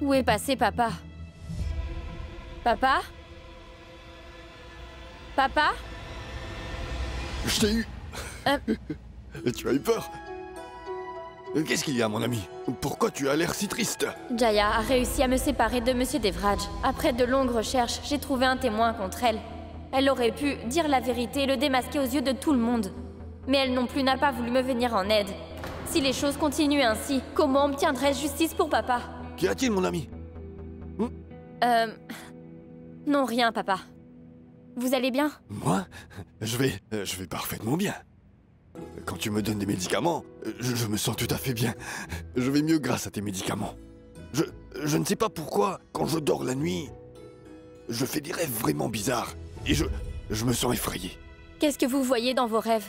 Où est passé papa? Papa? Papa? Je t'ai eu. Tu as eu peur? Qu'est-ce qu'il y a, mon ami? Pourquoi tu as l'air si triste? Jaya a réussi à me séparer de Monsieur Devraj. Après de longues recherches, j'ai trouvé un témoin contre elle. Elle aurait pu dire la vérité et le démasquer aux yeux de tout le monde. Mais elle non plus n'a pas voulu me venir en aide. Si les choses continuent ainsi, comment obtiendrai-je justice pour papa? Qu'y a-t-il, mon ami? Non, rien, papa. Vous allez bien? Moi? Je vais parfaitement bien. Quand tu me donnes des médicaments, je me sens tout à fait bien. Je vais mieux grâce à tes médicaments. Je ne sais pas pourquoi, quand je dors la nuit, je fais des rêves vraiment bizarres. Et je me sens effrayé. Qu'est-ce que vous voyez dans vos rêves?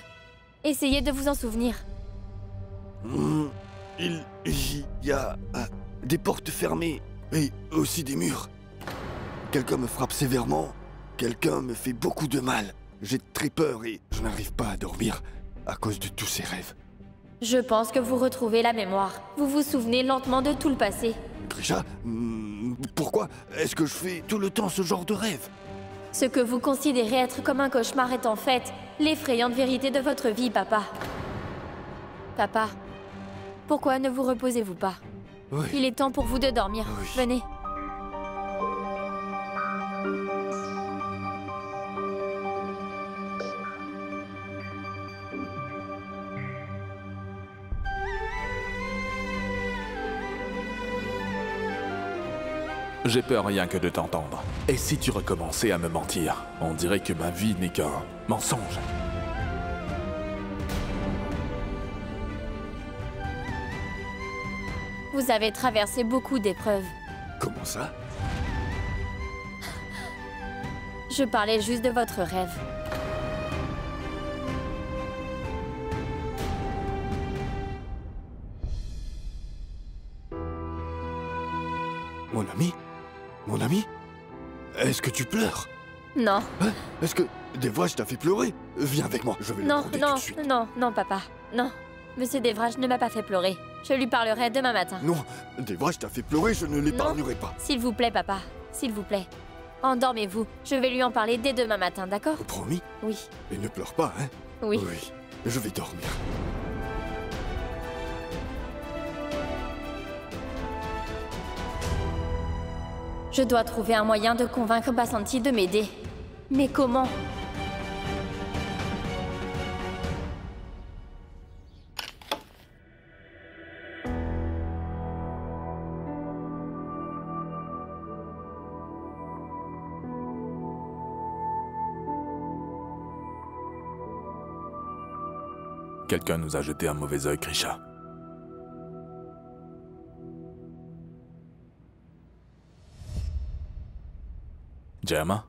Essayez de vous en souvenir. Il y a des portes fermées et aussi des murs. Quelqu'un me frappe sévèrement. Quelqu'un me fait beaucoup de mal. J'ai très peur et je n'arrive pas à dormir à cause de tous ces rêves. Je pense que vous retrouvez la mémoire. Vous vous souvenez lentement de tout le passé. Grisha, pourquoi est-ce que je fais tout le temps ce genre de rêve? Ce que vous considérez être comme un cauchemar est en fait l'effrayante vérité de votre vie, papa. Papa, pourquoi ne vous reposez-vous pas? Oui. Il est temps pour vous de dormir. Oui. Venez. J'ai peur rien que de t'entendre. Et si tu recommençais à me mentir? On dirait que ma vie n'est qu'un mensonge. Vous avez traversé beaucoup d'épreuves. Comment ça? Je parlais juste de votre rêve. Mon ami? Mon ami? Est-ce que tu pleures? Non. Hein? Est-ce que Devraj t'a fait pleurer? Viens avec moi, je vais le Non, gronder non, tout de suite. non, papa. Non. Monsieur Devraj ne m'a pas fait pleurer. Je lui parlerai demain matin. Non, Devraj t'a fait pleurer, je ne l'épargnerai pas. S'il vous plaît, papa. S'il vous plaît. Endormez-vous. Je vais lui en parler dès demain matin, d'accord? Promis? Oui. Et ne pleure pas, hein? Oui. Oui, je vais dormir. Je dois trouver un moyen de convaincre Basanti de m'aider. Mais comment? Quelqu'un nous a jeté un mauvais œil, Grisha. Jayama?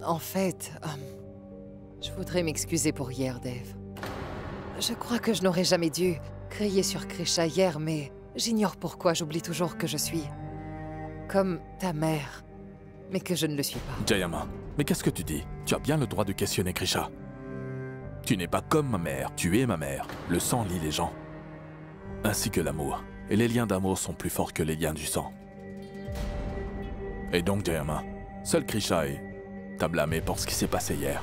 En fait, je voudrais m'excuser pour hier, Dev. Je crois que je n'aurais jamais dû crier sur Grisha hier, mais j'ignore pourquoi j'oublie toujours que je suis comme ta mère, mais que je ne le suis pas. Jayama, mais qu'est-ce que tu dis? Tu as bien le droit de questionner Grisha. Tu n'es pas comme ma mère, tu es ma mère. Le sang lie les gens. Ainsi que l'amour. Et les liens d'amour sont plus forts que les liens du sang. Et donc, Jayama, seule Grisha t'a blâmé pour ce qui s'est passé hier.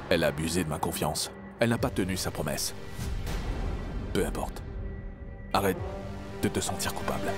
Elle a abusé de ma confiance. Elle n'a pas tenu sa promesse. Peu importe. Arrête de te sentir coupable.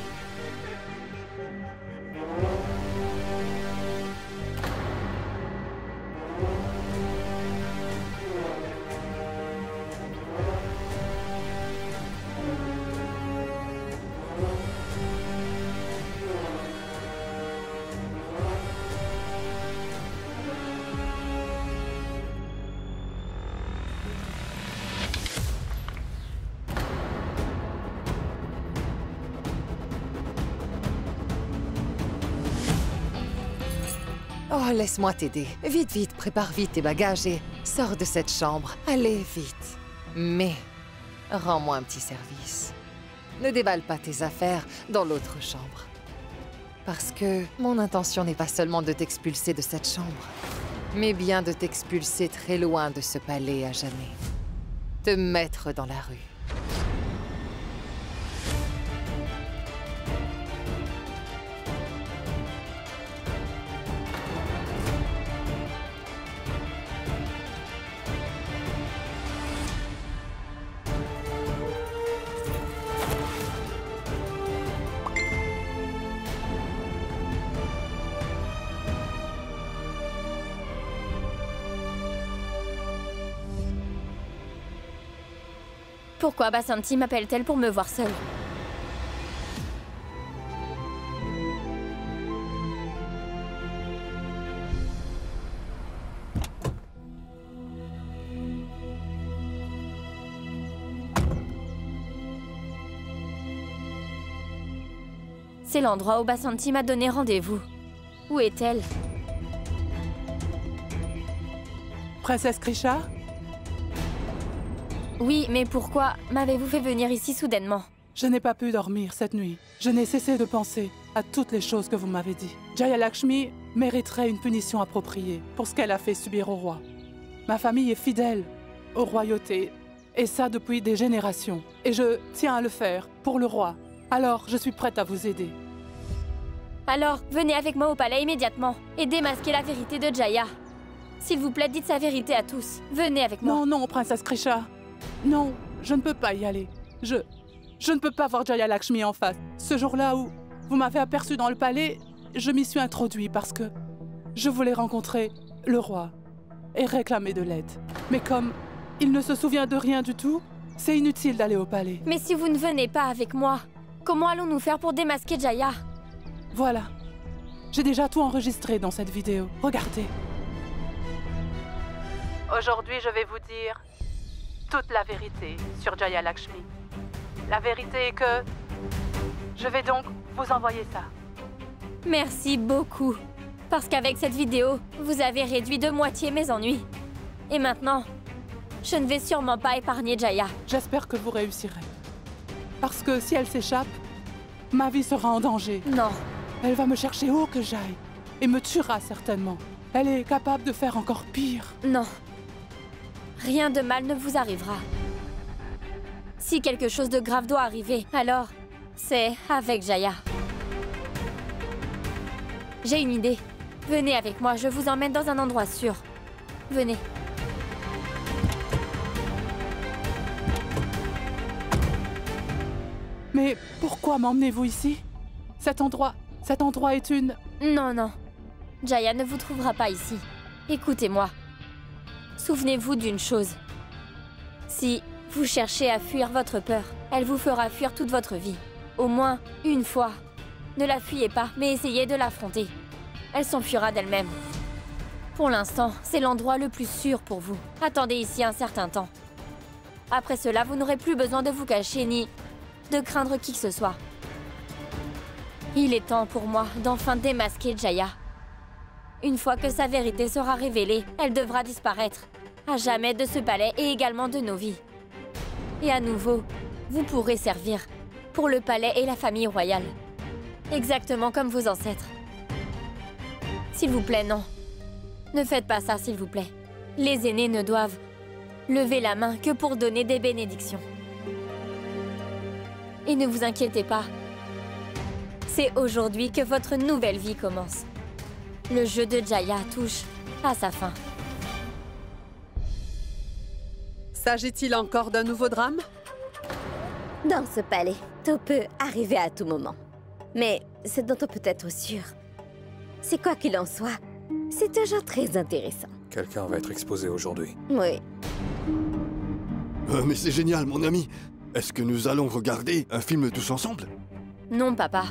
Oh, laisse-moi t'aider. Vite, vite, prépare vite tes bagages et sors de cette chambre. Allez, vite. Mais, rends-moi un petit service. Ne déballe pas tes affaires dans l'autre chambre. Parce que mon intention n'est pas seulement de t'expulser de cette chambre, mais bien de t'expulser très loin de ce palais à jamais. Te mettre dans la rue. Pourquoi Basanti m'appelle-t-elle pour me voir seule? C'est l'endroit où Basanti m'a donné rendez-vous. Où est-elle? Princesse Grisha? Oui, mais pourquoi m'avez-vous fait venir ici soudainement? Je n'ai pas pu dormir cette nuit. Je n'ai cessé de penser à toutes les choses que vous m'avez dit. Jaya Lakshmi mériterait une punition appropriée pour ce qu'elle a fait subir au roi. Ma famille est fidèle aux royautés, et ça depuis des générations. Et je tiens à le faire pour le roi. Alors, je suis prête à vous aider. Alors, venez avec moi au palais immédiatement et démasquez la vérité de Jaya. S'il vous plaît, dites sa vérité à tous. Venez avec moi. Non, non, princesse Grisha. Non, je ne peux pas y aller. Je ne peux pas voir Jaya Lakshmi en face. Ce jour-là où vous m'avez aperçu dans le palais, je m'y suis introduit parce que je voulais rencontrer le roi et réclamer de l'aide. Mais comme il ne se souvient de rien du tout, c'est inutile d'aller au palais. Mais si vous ne venez pas avec moi, comment allons-nous faire pour démasquer Jaya? Voilà. J'ai déjà tout enregistré dans cette vidéo. Regardez. Aujourd'hui, je vais vous dire toute la vérité sur Jaya Lakshmi. La vérité est que je vais donc vous envoyer ça. Merci beaucoup. Parce qu'avec cette vidéo, vous avez réduit de moitié mes ennuis. Et maintenant, je ne vais sûrement pas épargner Jaya. J'espère que vous réussirez. Parce que si elle s'échappe, ma vie sera en danger. Non. Elle va me chercher où que j'aille et me tuera certainement. Elle est capable de faire encore pire. Non. Rien de mal ne vous arrivera. Si quelque chose de grave doit arriver, alors c'est avec Jaya. J'ai une idée. Venez avec moi, je vous emmène dans un endroit sûr. Venez. Mais pourquoi m'emmenez-vous ici? Cet endroit est une... Non, non. Jaya ne vous trouvera pas ici. Écoutez-moi. Souvenez-vous d'une chose. Si vous cherchez à fuir votre peur, elle vous fera fuir toute votre vie. Au moins une fois. Ne la fuyez pas, mais essayez de l'affronter. Elle s'enfuira d'elle-même. Pour l'instant, c'est l'endroit le plus sûr pour vous. Attendez ici un certain temps. Après cela, vous n'aurez plus besoin de vous cacher ni de craindre qui que ce soit. Il est temps pour moi d'enfin démasquer Jaya. Une fois que sa vérité sera révélée, elle devra disparaître. À jamais de ce palais et également de nos vies. Et à nouveau, vous pourrez servir pour le palais et la famille royale. Exactement comme vos ancêtres. S'il vous plaît, non. Ne faites pas ça, s'il vous plaît. Les aînés ne doivent lever la main que pour donner des bénédictions. Et ne vous inquiétez pas. C'est aujourd'hui que votre nouvelle vie commence. Le jeu de Jaya touche à sa fin. S'agit-il encore d'un nouveau drame? Dans ce palais, tout peut arriver à tout moment. Mais ce dont on peut être sûr, c'est quoi qu'il en soit, c'est toujours très intéressant. Quelqu'un va être exposé aujourd'hui. Oui. Mais c'est génial, mon ami. Est-ce que nous allons regarder un film tous ensemble? Non, papa.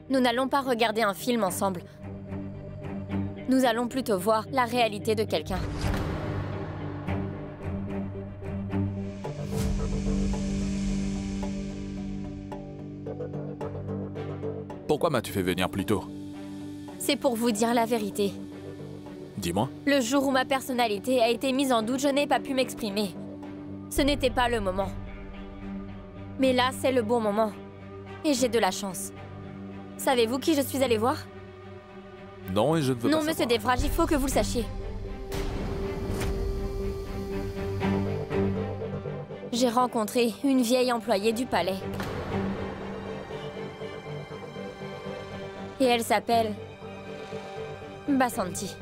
Nous n'allons pas regarder un film ensemble. Nous allons plutôt voir la réalité de quelqu'un. Pourquoi m'as-tu fait venir plus tôt? C'est pour vous dire la vérité. Dis-moi. Le jour où ma personnalité a été mise en doute, je n'ai pas pu m'exprimer. Ce n'était pas le moment. Mais là, c'est le bon moment. Et j'ai de la chance. Savez-vous qui je suis allée voir? Non, et je ne veux pas Non, monsieur savoir. Devraj, il faut que vous le sachiez. J'ai rencontré une vieille employée du palais. Et elle s'appelle Basanti.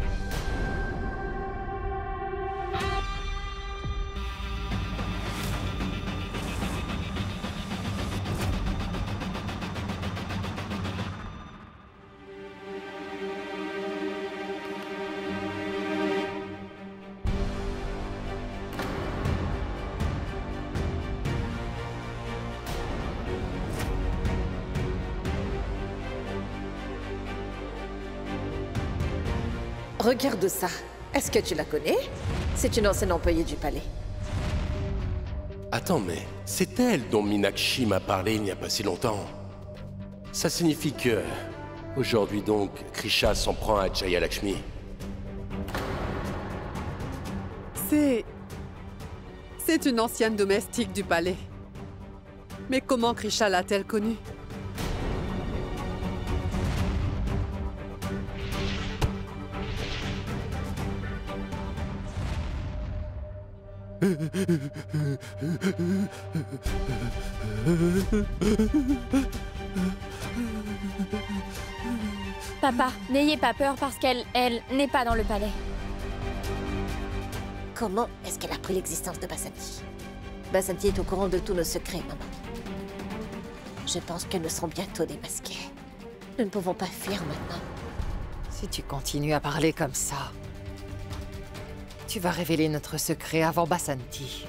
Regarde ça. Est-ce que tu la connais? C'est une ancienne employée du palais. Attends, mais c'est elle dont Meenakshi m'a parlé il n'y a pas si longtemps. Ça signifie que... Aujourd'hui donc, Krisha s'en prend à Jaya Lakshmi. C'est une ancienne domestique du palais. Mais comment Krisha l'a-t-elle connue? Papa, n'ayez pas peur parce qu'elle n'est pas dans le palais. Comment est-ce qu'elle a appris l'existence de Basanti? Basanti est au courant de tous nos secrets, maman. Je pense que nous serons bientôt démasqués. Nous ne pouvons pas fuir maintenant. Si tu continues à parler comme ça, tu vas révéler notre secret avant Basanti.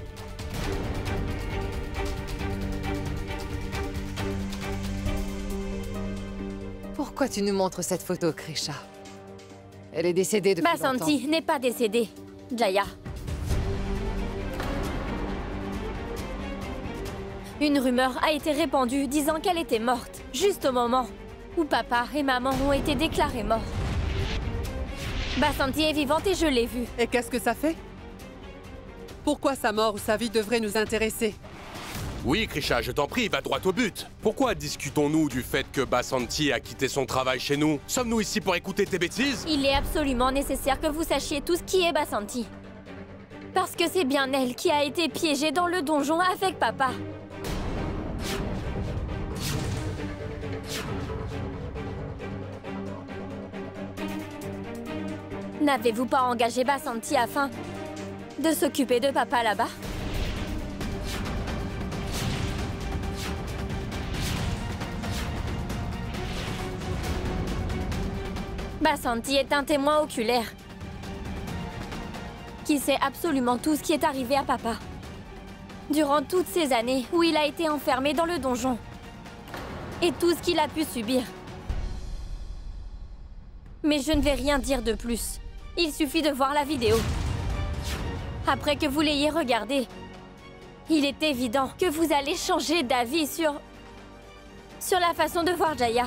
Pourquoi tu nous montres cette photo, Krisha? Elle est décédée depuis longtemps. Basanti n'est pas décédée, Jaya. Une rumeur a été répandue disant qu'elle était morte, juste au moment où papa et maman ont été déclarés morts. Basanti est vivante et je l'ai vue. Et qu'est-ce que ça fait? Pourquoi sa mort ou sa vie devrait nous intéresser? Oui, Krisha, je t'en prie, va droit au but. Pourquoi discutons-nous du fait que Basanti a quitté son travail chez nous? Sommes-nous ici pour écouter tes bêtises? Il est absolument nécessaire que vous sachiez tout ce qui est Basanti. Parce que c'est bien elle qui a été piégée dans le donjon avec papa. N'avez-vous pas engagé Basanti afin de s'occuper de papa là-bas? Basanti est un témoin oculaire qui sait absolument tout ce qui est arrivé à papa durant toutes ces années où il a été enfermé dans le donjon et tout ce qu'il a pu subir. Mais je ne vais rien dire de plus. Il suffit de voir la vidéo. Après que vous l'ayez regardée, il est évident que vous allez changer d'avis sur la façon de voir Jaya.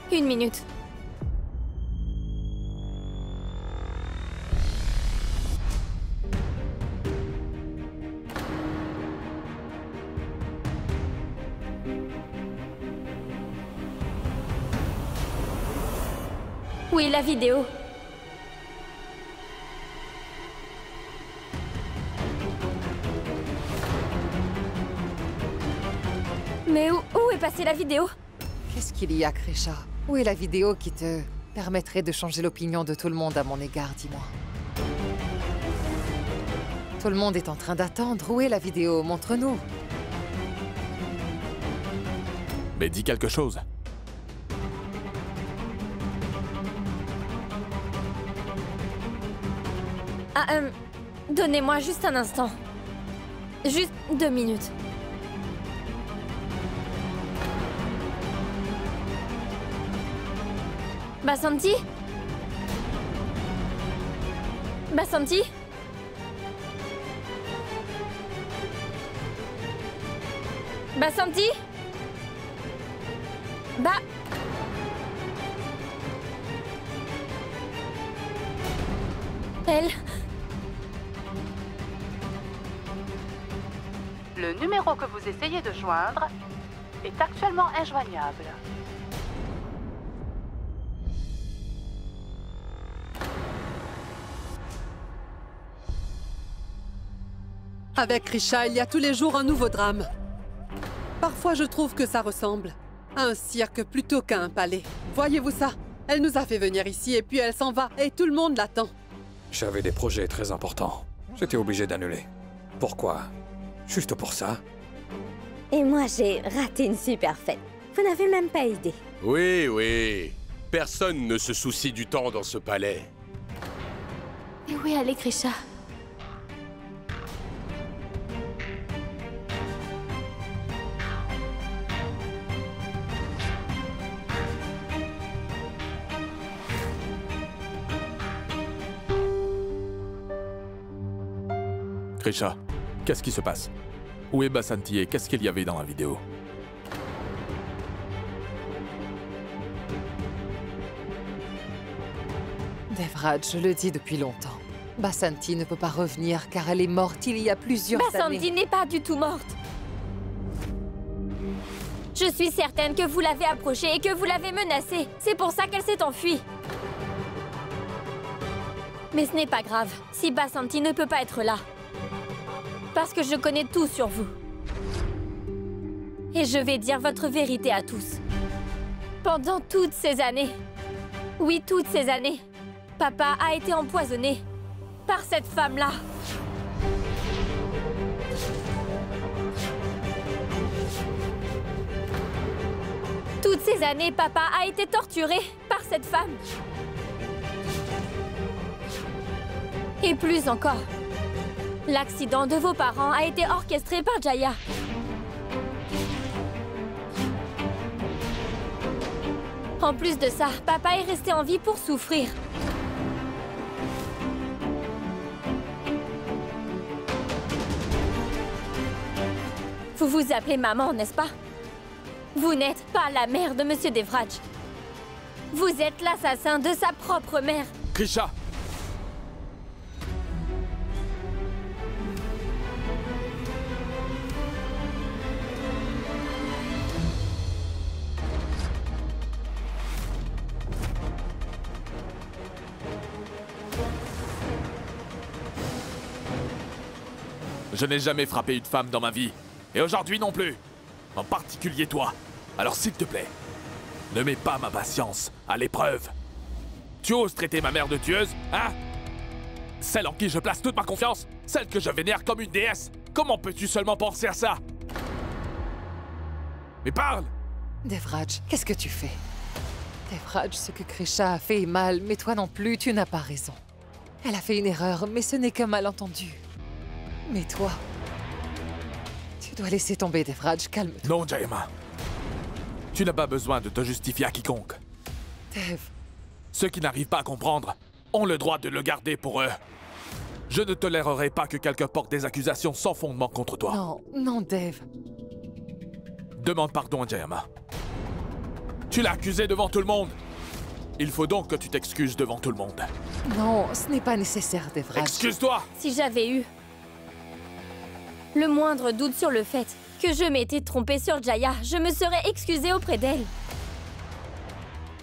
Une minute. Oui, la vidéo. Mais où est passée la vidéo? Qu'est-ce qu'il y a, Krisha? Où est la vidéo qui te permettrait de changer l'opinion de tout le monde à mon égard, dis-moi? Tout le monde est en train d'attendre. Où est la vidéo? Montre-nous. Mais dis quelque chose. Donnez-moi juste un instant. Juste 2 minutes. Basanti? Basanti? Basanti? Elle... Le numéro que vous essayez de joindre est actuellement injoignable. Avec Krisha, il y a tous les jours un nouveau drame. Parfois, je trouve que ça ressemble à un cirque plutôt qu'à un palais. Voyez-vous ça? Elle nous a fait venir ici et puis elle s'en va et tout le monde l'attend. J'avais des projets très importants. J'étais obligé d'annuler. Pourquoi? Juste pour ça? Et moi, j'ai raté une super fête. Vous n'avez même pas idée. Oui, oui. Personne ne se soucie du temps dans ce palais. Mais où est allée Krisha? Krisha, qu'est-ce qui se passe? Où est Basanti et qu'est-ce qu'il y avait dans la vidéo? Devraj, je le dis depuis longtemps. Basanti ne peut pas revenir car elle est morte il y a plusieurs années. Basanti n'est pas du tout morte. Je suis certaine que vous l'avez approchée et que vous l'avez menacée. C'est pour ça qu'elle s'est enfuie. Mais ce n'est pas grave si Basanti ne peut pas être là. Parce que je connais tout sur vous. Et je vais dire votre vérité à tous. Pendant toutes ces années, oui, toutes ces années, papa a été empoisonné par cette femme-là. Toutes ces années, papa a été torturé par cette femme. Et plus encore, l'accident de vos parents a été orchestré par Jaya. En plus de ça, papa est resté en vie pour souffrir. Vous vous appelez maman, n'est-ce pas? Vous n'êtes pas la mère de Monsieur Devraj. Vous êtes l'assassin de sa propre mère. Krisha! Je n'ai jamais frappé une femme dans ma vie. Et aujourd'hui non plus. En particulier toi. Alors s'il te plaît, ne mets pas ma patience à l'épreuve. Tu oses traiter ma mère de tueuse, hein? Celle en qui je place toute ma confiance? Celle que je vénère comme une déesse? Comment peux-tu seulement penser à ça? Mais parle! Devraj, qu'est-ce que tu fais? Devraj, ce que Krisha a fait est mal, mais toi non plus, tu n'as pas raison. Elle a fait une erreur, mais ce n'est qu'un malentendu. Mais toi, tu dois laisser tomber, Devraj, calme-toi. Non, Jayama. Tu n'as pas besoin de te justifier à quiconque. Dev. Ceux qui n'arrivent pas à comprendre ont le droit de le garder pour eux. Je ne tolérerai pas que quelqu'un porte des accusations sans fondement contre toi. Non, non, Dev. Demande pardon à Jayama. Tu l'as accusé devant tout le monde. Il faut donc que tu t'excuses devant tout le monde. Non, ce n'est pas nécessaire, Devraj. Excuse-toi! Si j'avais eu le moindre doute sur le fait que je m'étais trompée sur Jaya, je me serais excusée auprès d'elle.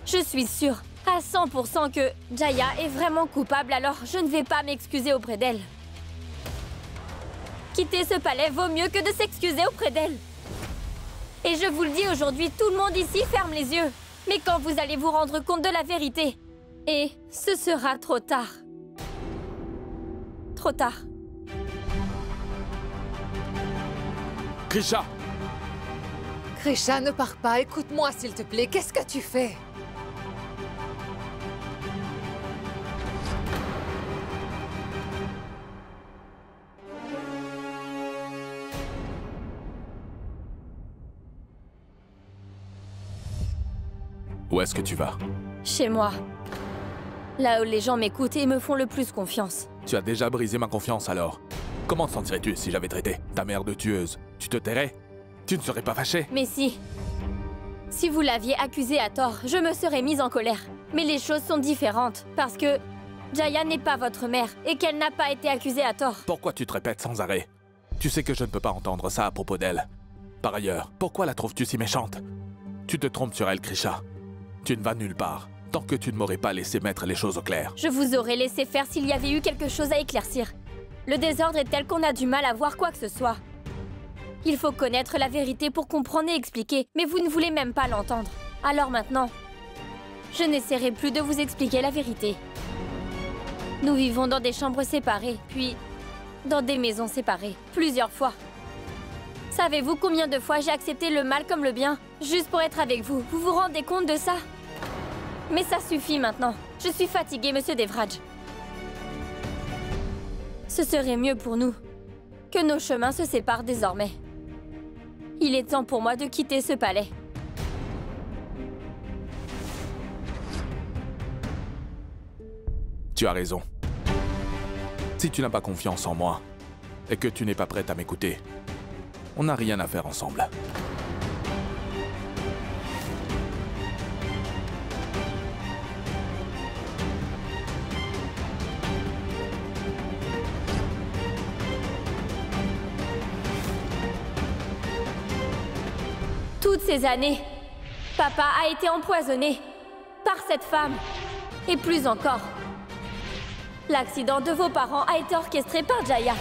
Je suis sûre à 100% que Jaya est vraiment coupable, alors je ne vais pas m'excuser auprès d'elle. Quitter ce palais vaut mieux que de s'excuser auprès d'elle. Et je vous le dis aujourd'hui, tout le monde ici ferme les yeux. Mais quand vous allez vous rendre compte de la vérité, et ce sera trop tard. Trop tard. Krisha! Krisha, ne pars pas, écoute-moi s'il te plaît, qu'est-ce que tu fais? Où est-ce que tu vas? Chez moi. Là où les gens m'écoutent et me font le plus confiance. Tu as déjà brisé ma confiance alors. Comment te sentirais-tu si j'avais traité ta mère de tueuse? Tu te tairais? Tu ne serais pas fâché? Mais si. Si vous l'aviez accusée à tort, je me serais mise en colère. Mais les choses sont différentes, parce que Jaya n'est pas votre mère et qu'elle n'a pas été accusée à tort. Pourquoi tu te répètes sans arrêt? Tu sais que je ne peux pas entendre ça à propos d'elle. Par ailleurs, pourquoi la trouves-tu si méchante? Tu te trompes sur elle, Krisha. Tu ne vas nulle part, tant que tu ne m'aurais pas laissé mettre les choses au clair. Je vous aurais laissé faire s'il y avait eu quelque chose à éclaircir. Le désordre est tel qu'on a du mal à voir quoi que ce soit. Il faut connaître la vérité pour comprendre et expliquer, mais vous ne voulez même pas l'entendre. Alors maintenant, je n'essaierai plus de vous expliquer la vérité. Nous vivons dans des chambres séparées, puis dans des maisons séparées, plusieurs fois. Savez-vous combien de fois j'ai accepté le mal comme le bien, juste pour être avec vous? Vous vous rendez compte de ça? Mais ça suffit maintenant. Je suis fatiguée, Monsieur Devraj. Ce serait mieux pour nous que nos chemins se séparent désormais. Il est temps pour moi de quitter ce palais. Tu as raison. Si tu n'as pas confiance en moi, et que tu n'es pas prête à m'écouter, on n'a rien à faire ensemble. Toutes ces années, papa a été empoisonné par cette femme. Et plus encore, l'accident de vos parents a été orchestré par Jaya.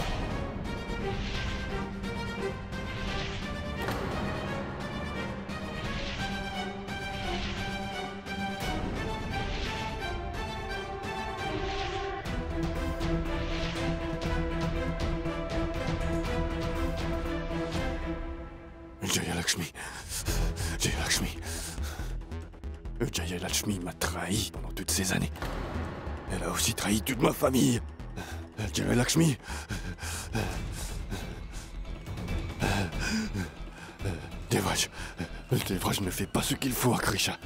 Jaya Lakshmi. Jaya Lakshmi. Jaya Lakshmi m'a trahi pendant toutes ces années. Elle a aussi trahi toute ma famille. Jaya Lakshmi. Devraj ne fait pas ce qu'il faut à Krisha.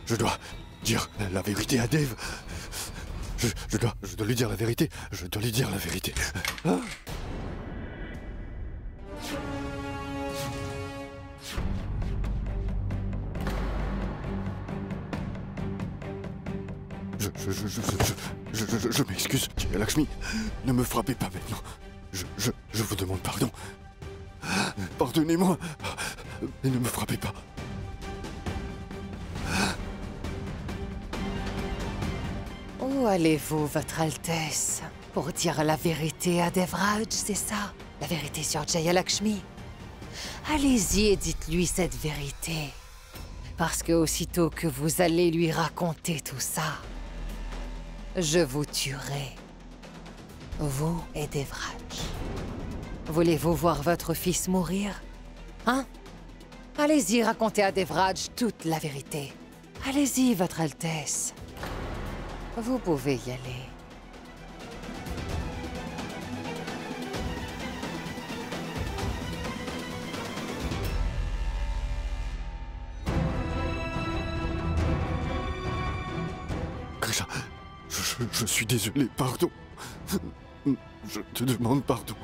Je dois dire la vérité à Dev. Je dois lui dire la vérité. Je dois lui dire la vérité. Je m'excuse, Jaya Lakshmi. Ne me frappez pas maintenant. Je vous demande pardon. Pardonnez-moi. Et ne me frappez pas. Où allez-vous, Votre Altesse? Pour dire la vérité à Devraj, c'est ça? La vérité sur Jaya Lakshmi? Allez-y et dites-lui cette vérité. Parce que aussitôt que vous allez lui raconter tout ça, je vous tuerai. Vous et Devraj. Voulez-vous voir votre fils mourir? Hein? Allez-y, racontez à Devraj toute la vérité. Allez-y, Votre Altesse. Vous pouvez y aller. Krisha, je suis désolé, pardon. Je te demande pardon.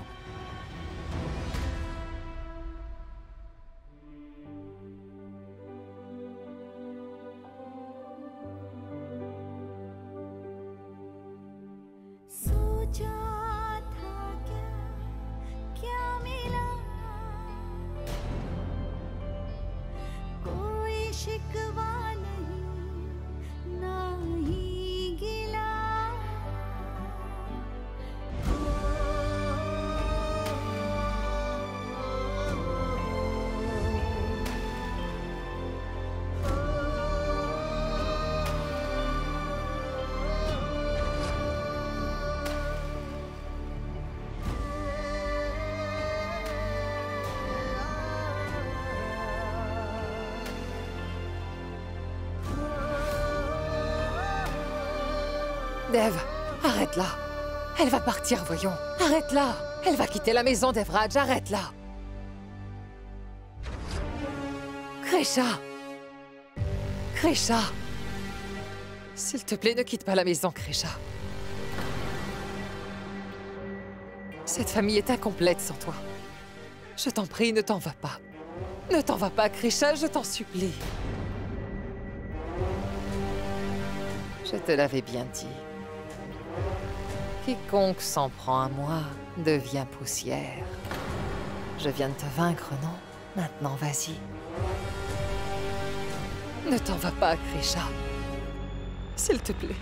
Dev, arrête-la. Elle va partir, voyons. Arrête-la. Elle va quitter la maison, Devraj, arrête-la. Krisha. Krisha. S'il te plaît, ne quitte pas la maison, Krisha. Cette famille est incomplète sans toi. Je t'en prie, ne t'en va pas. Ne t'en va pas, Krisha, je t'en supplie. Je te l'avais bien dit. Quiconque s'en prend à moi devient poussière. Je viens de te vaincre, non? Maintenant, vas-y. Ne t'en va pas, Krisha. S'il te plaît.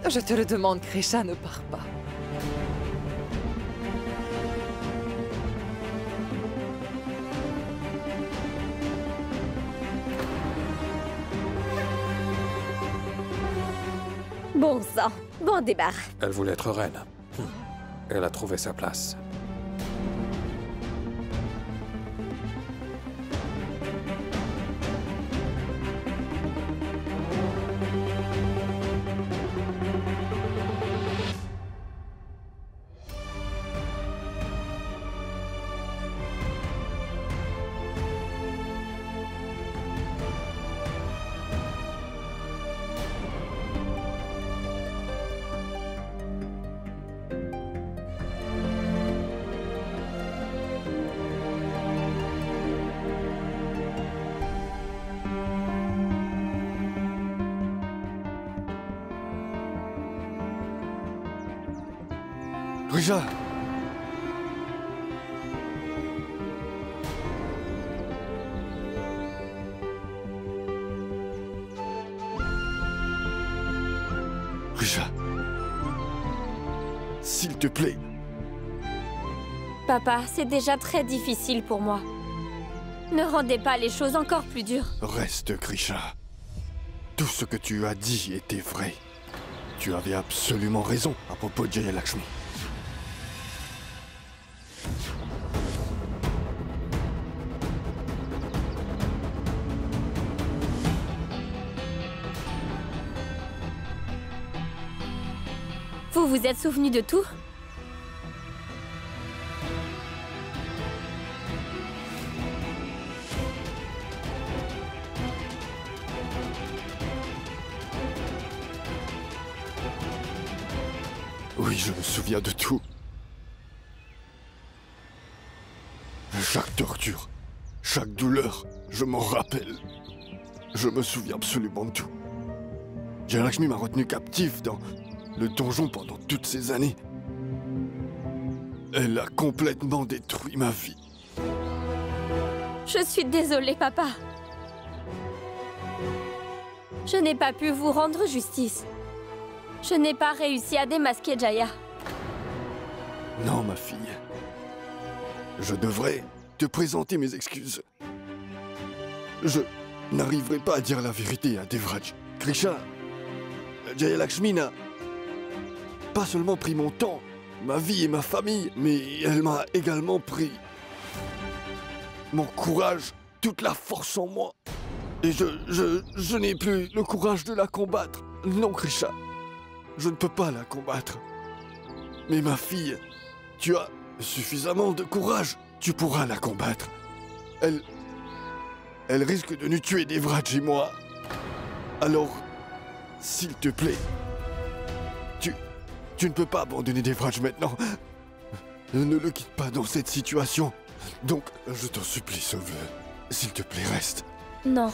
Je te le demande, Krisha, ne pars pas. Bon sang, bon débarras. Elle voulait être reine. Elle a trouvé sa place. Grisha! Grisha! S'il te plaît! Papa, c'est déjà très difficile pour moi. Ne rendez pas les choses encore plus dures. Reste, Grisha. Tout ce que tu as dit était vrai. Tu avais absolument raison à propos de Jaya Lakshmi. Vous vous êtes souvenu de tout? Oui, je me souviens de tout. Chaque torture, chaque douleur, je m'en rappelle. Je me souviens absolument de tout. Jaya Lakshmi m'a retenu captif dans le donjon pendant toutes ces années. Elle a complètement détruit ma vie. Je suis désolée, papa. Je n'ai pas pu vous rendre justice. Je n'ai pas réussi à démasquer Jaya. Non, ma fille. Je devrais te présenter mes excuses. Je n'arriverai pas à dire la vérité à Devraj. Grisha, Jaya Lakshmi n'a pas seulement pris mon temps, ma vie et ma famille, mais elle m'a également pris mon courage, toute la force en moi. Et je n'ai plus le courage de la combattre. Non, Grisha, je ne peux pas la combattre. Mais ma fille, tu as suffisamment de courage. Tu pourras la combattre. Elle risque de nous tuer, Devraj et moi. Alors, s'il te plaît, tu ne peux pas abandonner Devraj maintenant. Ne le quitte pas dans cette situation. Donc, je t'en supplie, sauve-le. S'il te plaît, reste. Non.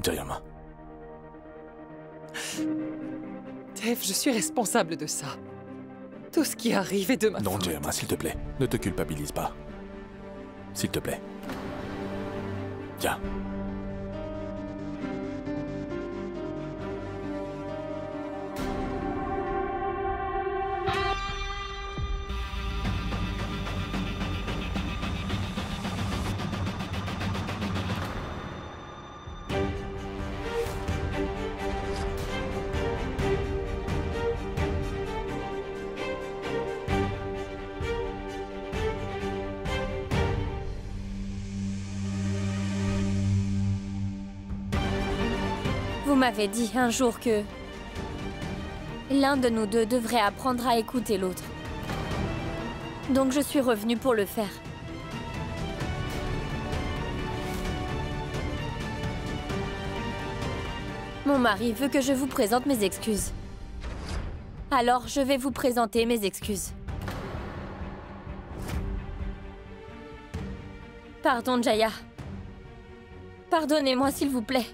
Jayama. Dev, je suis responsable de ça. Tout ce qui arrive est de ma Non, faute. Jayama, s'il te plaît. Ne te culpabilise pas. S'il te plaît. Viens. Vous m'avez dit un jour que l'un de nous deux devrait apprendre à écouter l'autre. Donc je suis revenue pour le faire. Mon mari veut que je vous présente mes excuses. Alors je vais vous présenter mes excuses. Pardon, Jaya. Pardonnez-moi, s'il vous plaît.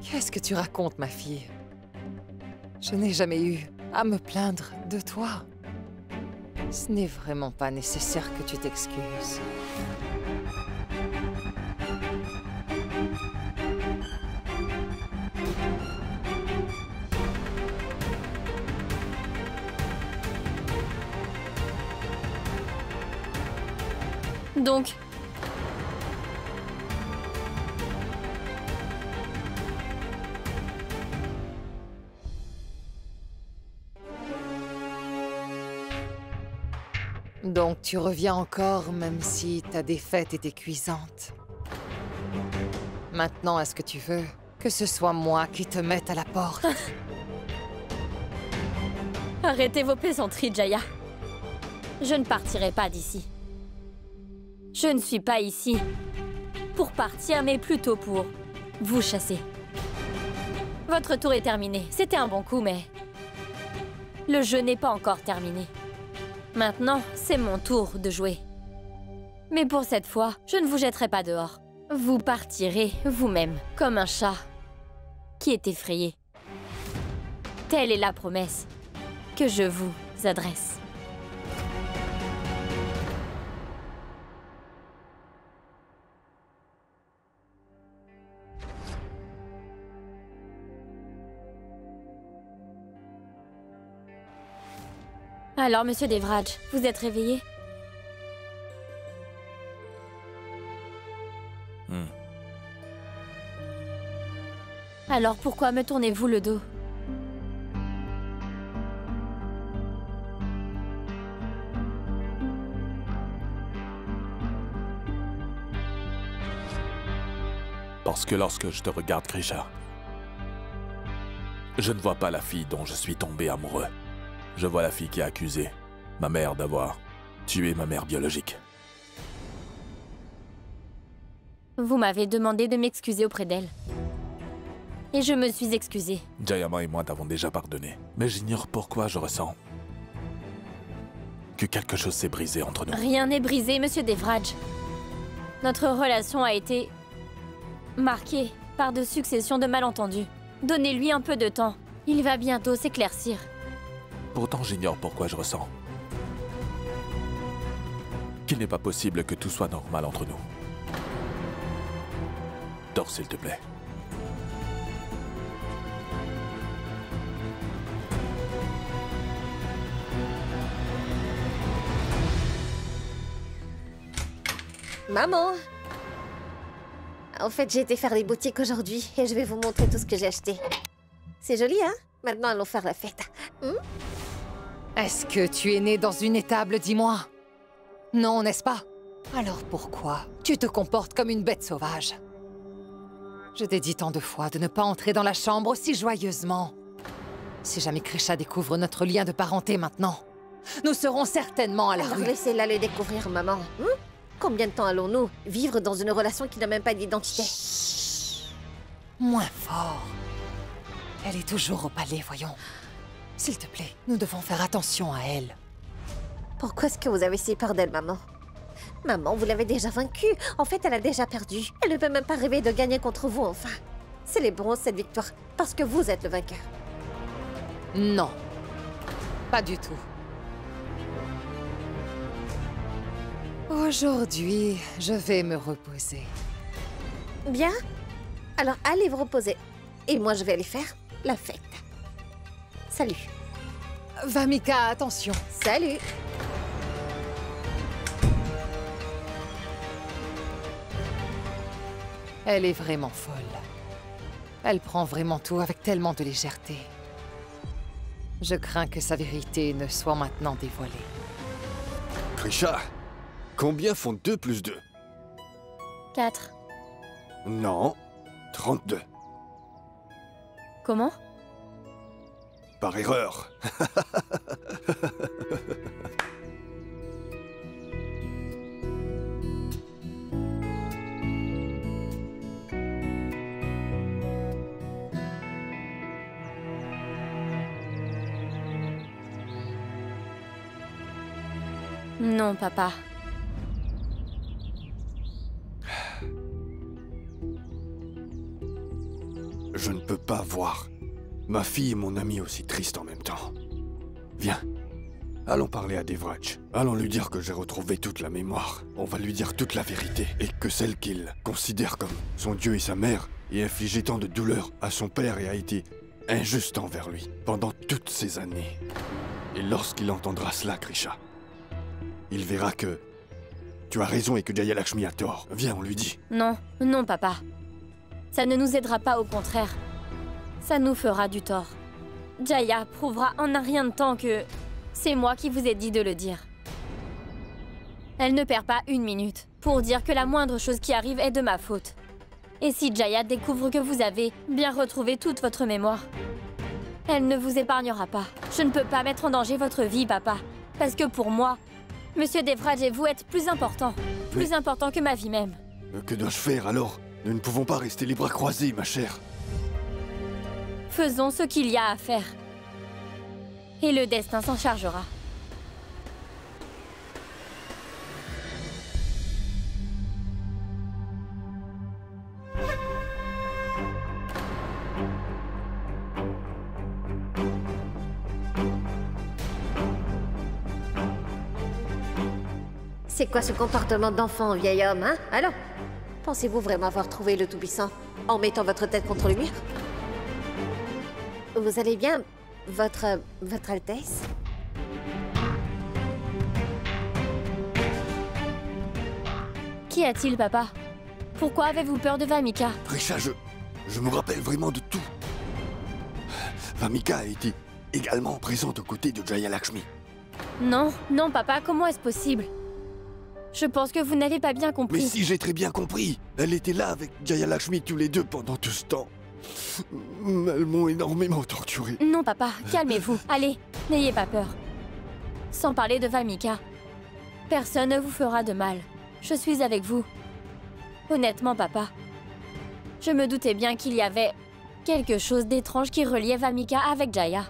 Qu'est-ce que tu racontes, ma fille? Je n'ai jamais eu à me plaindre de toi. Ce n'est vraiment pas nécessaire que tu t'excuses. Donc, donc tu reviens encore, même si ta défaite était cuisante. Maintenant, est-ce que tu veux que ce soit moi qui te mette à la porte? arrêtez vos plaisanteries, Jaya. Je ne partirai pas d'ici. Je ne suis pas ici pour partir, mais plutôt pour vous chasser. Votre tour est terminé. C'était un bon coup, mais le jeu n'est pas encore terminé. Maintenant, c'est mon tour de jouer. Mais pour cette fois, je ne vous jetterai pas dehors. Vous partirez vous-même, comme un chat qui est effrayé. Telle est la promesse que je vous adresse. Alors, monsieur Devraj, vous êtes réveillé? Alors pourquoi me tournez-vous le dos? Parce que lorsque je te regarde, Grisha, je ne vois pas la fille dont je suis tombé amoureux. Je vois la fille qui a accusé ma mère d'avoir tué ma mère biologique. Vous m'avez demandé de m'excuser auprès d'elle. Et je me suis excusée. Jayama et moi t'avons déjà pardonné. Mais j'ignore pourquoi je ressens que quelque chose s'est brisé entre nous. Rien n'est brisé, monsieur Devraj. Notre relation a été marquée par de successions de malentendus. Donnez-lui un peu de temps. Il va bientôt s'éclaircir. Pourtant, j'ignore pourquoi je ressens qu'il n'est pas possible que tout soit normal entre nous. Dors, s'il te plaît. Maman! En fait, j'ai été faire les boutiques aujourd'hui et je vais vous montrer tout ce que j'ai acheté. C'est joli, hein? Maintenant, allons faire la fête. Est-ce que tu es né dans une étable, dis-moi? Non, n'est-ce pas? Alors pourquoi tu te comportes comme une bête sauvage? Je t'ai dit tant de fois de ne pas entrer dans la chambre aussi joyeusement. Si jamais Grisha découvre notre lien de parenté maintenant, nous serons certainement à la rue. Laissez-la le découvrir, maman. Combien de temps allons-nous vivre dans une relation qui n'a même pas d'identité? Moins fort. Elle est toujours au palais, voyons. S'il te plaît, nous devons faire attention à elle. Pourquoi est-ce que vous avez si peur d'elle, maman? Maman, vous l'avez déjà vaincue. En fait, elle a déjà perdu. Elle ne peut même pas rêver de gagner contre vous, enfin. Célébrons cette victoire, parce que vous êtes le vainqueur. Non. Pas du tout. Aujourd'hui, je vais me reposer. Bien. Alors, allez vous reposer. Et moi, je vais aller faire la fête. Salut. Vamika, attention. Salut. Elle est vraiment folle. Elle prend vraiment tout avec tellement de légèreté. Je crains que sa vérité ne soit maintenant dévoilée. Grisha, combien font 2 plus 2? 4. Non, 32. Comment? Par erreur. Non, papa. Je ne peux pas voir ma fille et mon ami aussi tristes en même temps. Viens, allons parler à Devraj. Allons lui dire que j'ai retrouvé toute la mémoire. On va lui dire toute la vérité. Et que celle qu'il considère comme son dieu et sa mère ait infligé tant de douleur à son père et a été injuste envers lui pendant toutes ces années. Et lorsqu'il entendra cela, Grisha, il verra que tu as raison et que Jaya Lakshmi a tort. Viens, on lui dit. Non, non, papa. Ça ne nous aidera pas, au contraire. Ça nous fera du tort. Jaya prouvera en un rien de temps que c'est moi qui vous ai dit de le dire. Elle ne perd pas une minute pour dire que la moindre chose qui arrive est de ma faute. Et si Jaya découvre que vous avez bien retrouvé toute votre mémoire, elle ne vous épargnera pas. Je ne peux pas mettre en danger votre vie, papa. Parce que pour moi, Monsieur Devraj et vous êtes plus important. Plus important que ma vie même. Que dois-je faire alors? Nous ne pouvons pas rester les bras croisés, ma chère. Faisons ce qu'il y a à faire. Et le destin s'en chargera. C'est quoi ce comportement d'enfant, vieil homme, hein? Alors, pensez-vous vraiment avoir trouvé le Tout-Puissant en mettant votre tête contre le mur? Vous allez bien, votre Altesse? Qu'y a-t-il, papa? Pourquoi avez-vous peur de Vamika? Grisha, je me rappelle vraiment de tout. Vamika a été également présente aux côtés de Jaya Lakshmi. Non, non, papa, comment est-ce possible? Je pense que vous n'avez pas bien compris. Mais si, j'ai très bien compris. Elle était là avec Jaya Lakshmi tous les deux pendant tout ce temps. Elles m'ont énormément torturé. Non, papa, calmez-vous. Allez, n'ayez pas peur. Sans parler de Vamika, personne ne vous fera de mal. Je suis avec vous. Honnêtement, papa, je me doutais bien qu'il y avait quelque chose d'étrange qui reliait Vamika avec Jaya.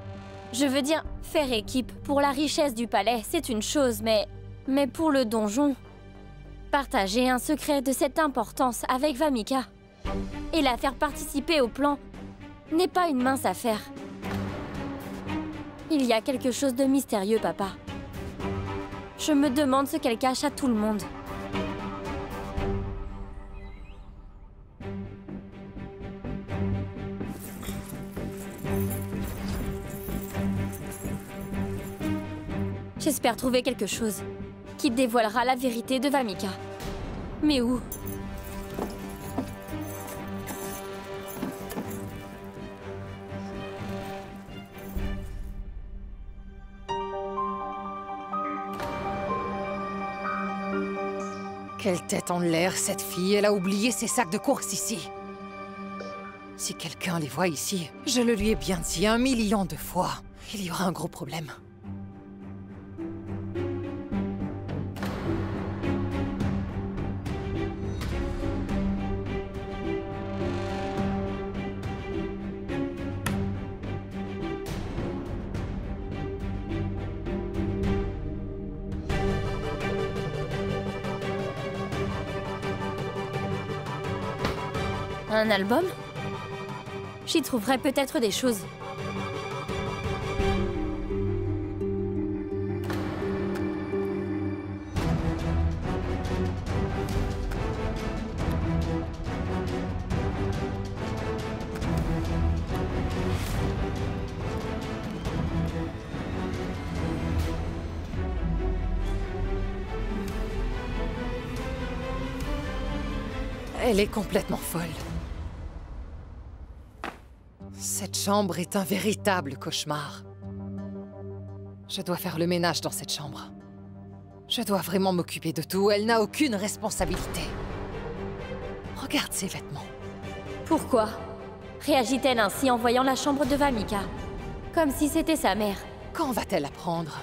Je veux dire, faire équipe pour la richesse du palais, c'est une chose, mais pour le donjon, partager un secret de cette importance avec Vamika et la faire participer au plan n'est pas une mince affaire. Il y a quelque chose de mystérieux, papa. Je me demande ce qu'elle cache à tout le monde. J'espère trouver quelque chose qui dévoilera la vérité de Vamika. Mais où? Quelle tête en l'air, cette fille. Elle a oublié ses sacs de course ici. Si quelqu'un les voit ici, je le lui ai bien dit 1 million de fois. Il y aura un gros problème. Un album? J'y trouverai peut-être des choses. Elle est complètement folle. Cette chambre est un véritable cauchemar. Je dois faire le ménage dans cette chambre. Je dois vraiment m'occuper de tout. Elle n'a aucune responsabilité. Regarde ses vêtements. Pourquoi réagit-elle ainsi en voyant la chambre de Vamika? Comme si c'était sa mère. Quand va-t-elle apprendre?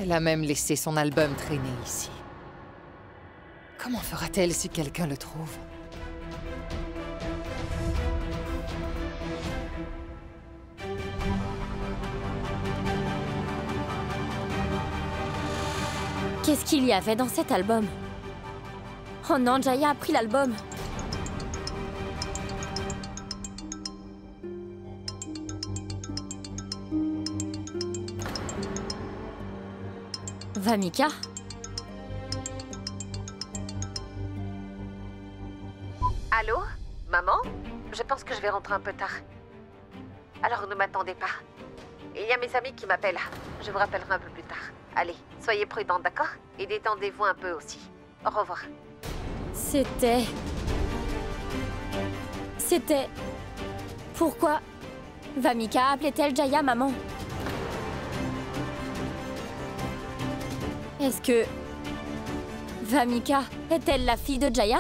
Elle a même laissé son album traîner ici. Comment fera-t-elle si quelqu'un le trouve? Qu'est-ce qu'il y avait dans cet album? Oh non, Jaya a pris l'album. Vamika? Allô? Maman? Je pense que je vais rentrer un peu tard. Alors ne m'attendez pas. Il y a mes amis qui m'appellent. Je vous rappellerai un peu plus tard. Allez, soyez prudents, d'accord? Et détendez-vous un peu aussi. Au revoir. C'était... Pourquoi Vamika appelait-elle Jaya maman? Est-ce que... Vamika est-elle la fille de Jaya?